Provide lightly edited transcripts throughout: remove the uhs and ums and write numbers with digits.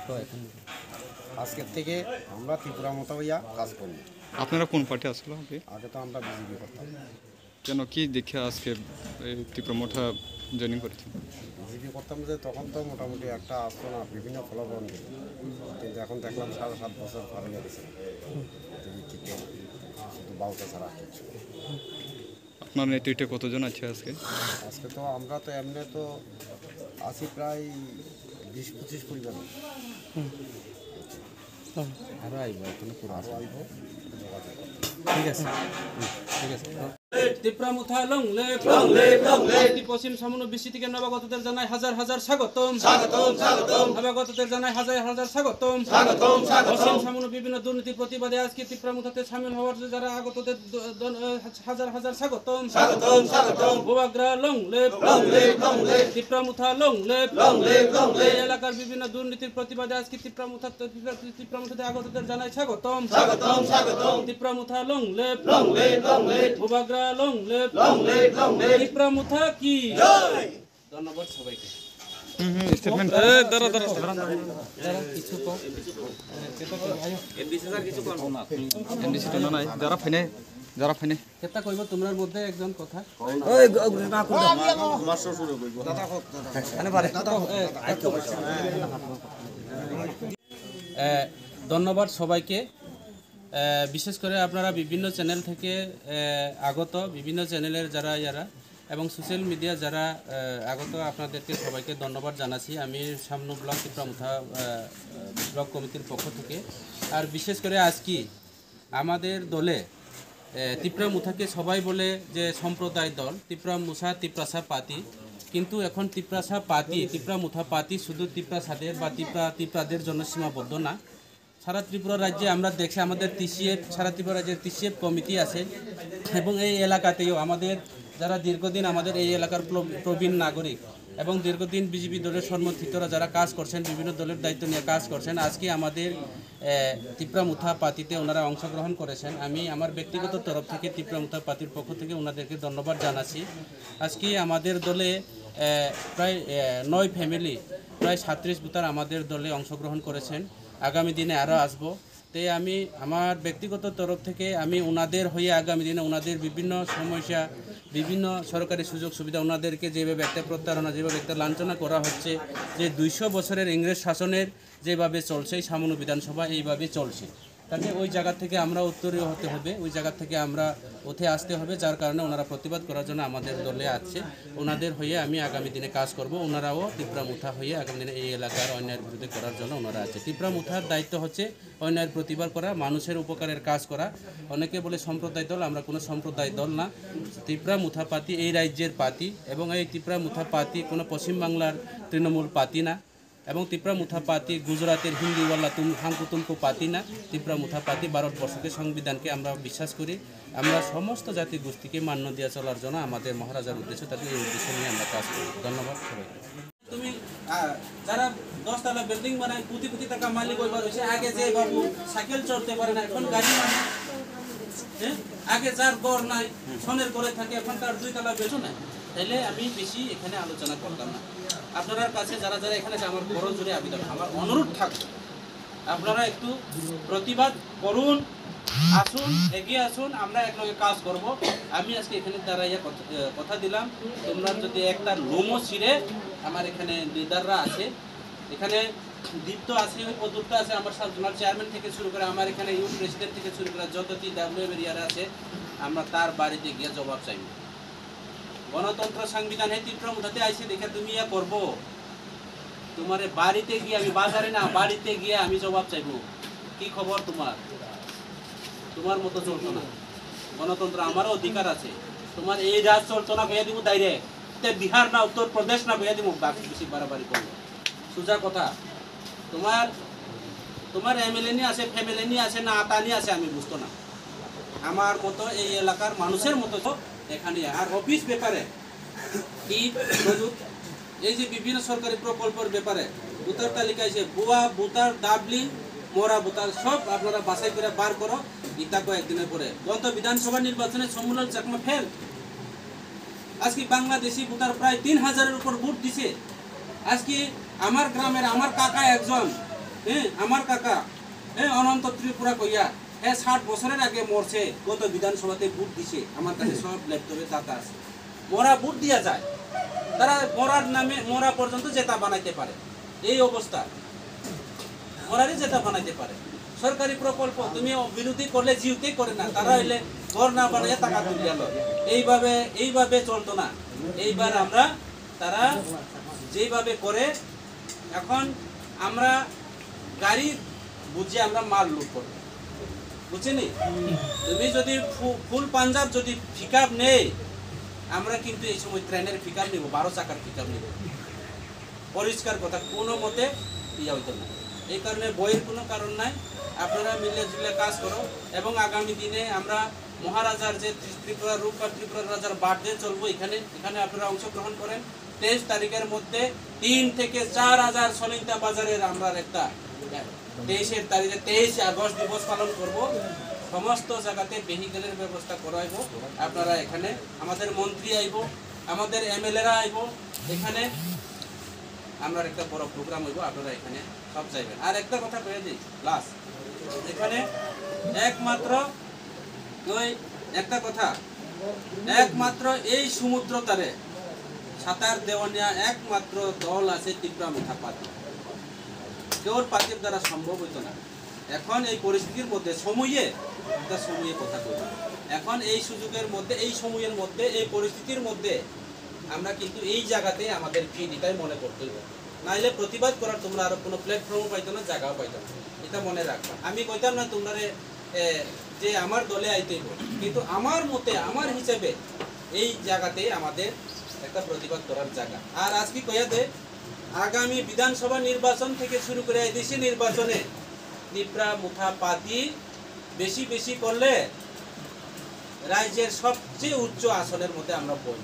তো এখন আজকের থেকে আমরা ত্রিপুরা মতো হইয়া কাজ করব। আপনারা কোন পার্টি আসলো আগে তো আমরা বিজেপি করতাম। কেন কি দেখে আজকে এই ত্রিপুরা মোটা জয়েনিং করেছেন? বিজেপি করতাম যে তখন তো মোটামুটি একটা আসতো না, বিভিন্ন ফলাফল দিত, কিন্তু এখন দেখলাম 7.5 বছর পার হয়ে গেছে বিজেপি থেকে শুধু বাউতা ছাড়া কিছু। আপনার নেতৃত্বে কতজন আছে আজকে? আজকে তো আমরা তো এমনি তো আছি প্রায় 20-25 পরিবার। আরও আইব, এখানে পুরো আরও আইব, যোগাযোগ করতে। ঠিক আছে, ঠিক আছে। ত্রিপুরা মুথা লং লেপ পশ্চিম সামনে বিসি থেকে নবাগতদের জানাই হাজার হাজার স্বাগতম। নবাগতদের জানাই হাজার হাজার স্বাগতম। পশ্চিম সামনে বিভিন্ন দুর্নীতি প্রতিবাদে আজকে ত্রিপুরা মুথাতে সামিল হওয়ার যারা আগতদের হাজার হাজার স্বাগতম। ভুয়াগ্রা লং লেপ ত্রিপুরা মুথা লং লেপ এই এলাকার বিভিন্ন দুর্নীতির প্রতিবাদে আজকে ত্রিপুরা মুথাতে আগতদের জানাই স্বাগতম। ত্রিপুরা মুথা লং লেপ ভুয়াগ্রা লং লেপ ত্রিপুরা মুথা কি জয়। ধন্যবাদ সবাইকে। স্টেটমেন্ট কিছু কম এমডিসি তো নাই যারা ফাইনে কেতা কইব তোমার মধ্যে একজন কথা। ধন্যবাদ সবাইকে। বিশেষ করে আপনারা বিভিন্ন চ্যানেল থেকে আগত, বিভিন্ন চ্যানেলের যারা এবং সোশ্যাল মিডিয়া যারা আগত, আপনাদেরকে সবাইকে ধন্যবাদ জানাচ্ছি আমি সামনু ব্লক ত্রিপুরা মুথা ব্লক কমিটির পক্ষ থেকে। আর বিশেষ করে আজকে আমাদের দলে ত্রিপুরা মুথাকে সবাই বলে যে সম্প্রদায় দল ত্রিপুরা মুসা ত্রিপ্রাসা পাতি, কিন্তু এখন ত্রিপ্রাসা পাতি ত্রিপুরা মুথা পাতি শুধু ত্রিপ্রাসাদের বা ত্রিপ্রাদের জন্য সীমাবদ্ধ না। সারা ত্রিপুরা রাজ্যে আমরা দেখছি আমাদের টিসিএফ, সারা ত্রিপুরা রাজ্যের টিসিএফ কমিটি আছে এবং এই এলাকাতেও আমাদের যারা দীর্ঘদিন আমাদের এই এলাকার প্রবীণ নাগরিক এবং দীর্ঘদিন বিজেপি দলের সমর্থিতরা যারা কাজ করছেন, বিভিন্ন দলের দায়িত্ব নিয়ে কাজ করছেন, আজকে আমাদের ত্রিপুরা মুথা পাতিতে ওনারা অংশগ্রহণ করেছেন। আমি আমার ব্যক্তিগত তরফ থেকে ত্রিপুরা মুথা পাতির পক্ষ থেকে ওনাদেরকে ধন্যবাদ জানাচ্ছি। আজকে আমাদের দলে প্রায় 9 ফ্যামিলি, প্রায় 37 ভোটার আমাদের দলে অংশগ্রহণ করেছেন। আগামী দিনে আরও আসবো। তাই আমি আমার ব্যক্তিগত তরফ থেকে আমি ওনাদের হয়ে আগামী দিনে ওনাদের বিভিন্ন সমস্যা, বিভিন্ন সরকারি সুযোগ সুবিধা, ওনাদেরকে যেভাবে একটা প্রতারণা, যেভাবে একটা লাঞ্ছনা করা হচ্ছে, যে 200 বছরের ইংরেজ শাসনের যেভাবে চলছে সামান্য বিধানসভা এইভাবে চলছে, তাতে ওই জায়গা থেকে আমরা উত্তরীয় হতে হবে, ওই জায়গা থেকে আমরা উঠে আসতে হবে। যার কারণে ওনারা প্রতিবাদ করার জন্য আমাদের দলে আছে। ওনাদের হয়ে আমি আগামী দিনে কাজ করব। ওনারাও ত্রিপুরা মুথা হয়ে আগামী দিনে এই এলাকার অন্যায়ের বিরুদ্ধে করার জন্য ওনারা আছে। ত্রিপুরা মুথার দায়িত্ব হচ্ছে অন্যায়ের প্রতিবাদ করা, মানুষের উপকারের কাজ করা। অনেকে বলে সম্প্রদায় দল, আমরা কোনো সম্প্রদায় দল না। ত্রিপুরা মুথা পাতি এই রাজ্যের পাতি এবং এই ত্রিপুরা মুথা পাতি কোনো পশ্চিমবাংলার তৃণমূল পাতি না এবং ত্রিপুরা মুথা পাতি গুজরাটের হিন্দিওয়ালা হাঙ্কুতুমকু পাতি না। ত্রিপুরা মুথা পাতি ভারতবর্ষকে, সংবিধানকে আমরা বিশ্বাস করি। আমরা সমস্ত জাতি গোষ্ঠীকে মান্য দিয়ে চলার জন্য আমাদের মহারাজার উদ্দেশ্য, তাদের এই উদ্দেশ্য নিয়ে আমরা কাজ করি। ধন্যবাদ সবাইকে। তুমি যারা 10 তলা বিল্ডিং বানায় কোটি কোটি টাকা মালিক হইবার হয়েছে, আগে যে বাবু সাইকেল চড়তে পারে না এখন গাড়ি মানে, আগে যার ঘর নাই সনের ঘরে থাকে এখন তার 2 তলা বেশি নাই। তাইলে আমি বেশি এখানে আলোচনা করতাম না। আপনার কাছে যারা যারা এখানে আমার বড় জোরে আবেদন, আমার অনুরোধ থাকবে আপনারা একটু প্রতিবাদ করুন, আসুন, এগিয়ে আসুন, আমরা একলগে কাজ করব। আমি আজকে এখানে দাঁড়াইয়া কথা দিলাম, তোমরা যদি একটা লোমো ছিঁড়ে, আমার এখানে লিডাররা আছে, এখানে দীপ্ত আছে, ওই প্রদীপ্ত আছে, আমার চেয়ারম্যান থেকে শুরু করে আমার এখানে ইউথ প্রেসিডেন্ট থেকে শুরু করে যত ডাব্লিউএম এরিয়ার আছে, আমরা তার বাড়িতে গিয়ে জবাব চাইব। গণতন্ত্র সংবিধান হে ত্রিপুরা মুথাতে আইসে দেখে তুমি ইয়া করবো, তোমার বাড়িতে গিয়ে, আমি বাজারে না বাড়িতে গিয়ে আমি জবাব চাইব। কি খবর তোমার? তোমার মতো চলতো না। গণতন্ত্র আমারও অধিকার আছে। তোমার এই রাজ চলতো না ভেয়া দিব ডাইরেক্ট, বিহার না উত্তর প্রদেশ না ভেয়া দিব, বাকি বেশি বাড়াবাড়ি করবো। সোজা কথা, তোমার এমএলএ নিয়ে আছে, ফ্যামিলি নিয়ে আছে না আতা নিয়ে আছে, আমি বুঝতো না। আমার মতো এই এলাকার মানুষের মতো এখানে। আর অফিস ব্যাপারে কি এই যে বিভিন্ন সরকারি প্রকল্পের ব্যাপারে ভোটার তালিকায় যে ভুয়া ভোটার, দাবলি, মোরা ভোটার সব আপনারা বাছাই করে বার করো। ইতা কয়েকদিনের পরে গত বিধানসভা নির্বাচনে সম্মুলন চাকমা ফেল। আজকে বাংলাদেশি ভোটার প্রায় 3000-এর উপর ভোট দিছে। আজকে আমার গ্রামের আমার কাকা একজন হ্যাঁ আমার কাকা হ্যাঁ অনন্ত ত্রিপুরা কইয়া হ্যাঁ 60 বছরের আগে মরছে, গত বিধানসভাতে ভোট দিছে, আমার কাছে সব ল্যাপটপে ডাটা আছে। মরা ভোট দিয়া যায়, তারা মরার নামে মরা পর্যন্ত জেতা বানাইতে পারে, এই অবস্থা মরারই জেতা বানাইতে পারে। সরকারি প্রকল্প তুমি বিরোধী করলে জিউতে করে না, তারা হইলে ঘর না বানাইয়া টাকা তুলিয়া লয়। এইভাবে চলতো না। এইবার আমরা তারা যেইভাবে করে, এখন আমরা গাড়ি বুঝে আমরা মাল লুট করবো, বুঝছেনি? তুমি যদি ফুল পাঞ্জাব যদি পিকআপ নেই, আমরা কিন্তু এই সময় ট্রেনের পিকআপ নিব, 12 চাকার পিকআপ নিব। পরিষ্কার কথা, কোনো মতে ইয়া হইতো না। এই কারণে বইয়ের কোনো কারণ নাই, আপনারা মিলে জুলে কাজ করো। এবং আগামী দিনে আমরা মহারাজার যে ত্রিপুরা রূপ বা ত্রিপুরা রাজার বার্থডে চলবো, এখানে আপনারা অংশগ্রহণ করেন। 23 তারিখের মধ্যে 3 থেকে 4,000 সলিতা বাজারের আমরা একটা 23 তারিখে 23 আগস্ট দিবস পালন করব। সমস্ত জায়গাতে ভেহিকেলের ব্যবস্থা করাইব। আপনারা এখানে, আমাদের মন্ত্রী আইব, আমাদের এমএলএরা আইব, এখানে আমরা একটা বড় প্রোগ্রাম হইব, আপনারা এখানে সব যাইবেন। আর একটা কথা কয়ে দিই লাস্ট, এখানে একমাত্র এই সমুদ্র তারে সাঁতার দেওয়ানিয়া একমাত্র দল আছে ত্রিপুরা মুঠা পাতি। কেউর পাতির দ্বারা সম্ভব হইতো না। এখন এই পরিস্থিতির মধ্যে সময়ে কথা কই, এখন এই সুযোগের মধ্যে, এই সময়ের মধ্যে, এই পরিস্থিতির মধ্যে আমরা কিন্তু এই জায়গাতে আমাদের ফিট এটাই মনে করতে হবে। নাইলে প্রতিবাদ করার তোমরা আরো কোনো প্ল্যাটফর্মও পাইতো না, জায়গাও পাইতো না, এটা মনে রাখবা। আমি কইতাম না তোমরা যে আমার দলে আইতেই, কিন্তু আমার মতে, আমার হিসেবে এই জায়গাতে আমাদের একটা প্রতিবাদ করার জায়গা। আর আজকে কইয়া দে, আগামী বিধানসভা নির্বাচন থেকে শুরু করে দেশি নির্বাচনে ত্রিপুরা মুঠা পাতি বেশি করলে রাজ্যের সবচেয়ে উচ্চ আসনের মধ্যে আমরা পড়ব।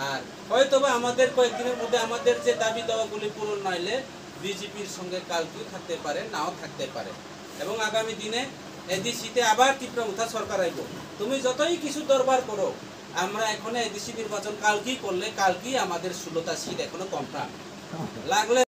আর হয়তোবা আমাদের কয়েকদিনের মধ্যে আমাদের যে দাবি দাওয়াগুলি পূরণ নইলে বিজেপির সঙ্গে কালকেও থাকতে পারে, নাও থাকতে পারে। এবং আগামী দিনে এদিসিতে আবার ত্রিপুরা মুঠা সরকার আইব। তুমি যতই কিছু দরবার করো, আমরা এখন এদিসি নির্বাচন কালকেই করলে কালকেই আমাদের 16টা সিট এখনো কনফার্ম লাগলে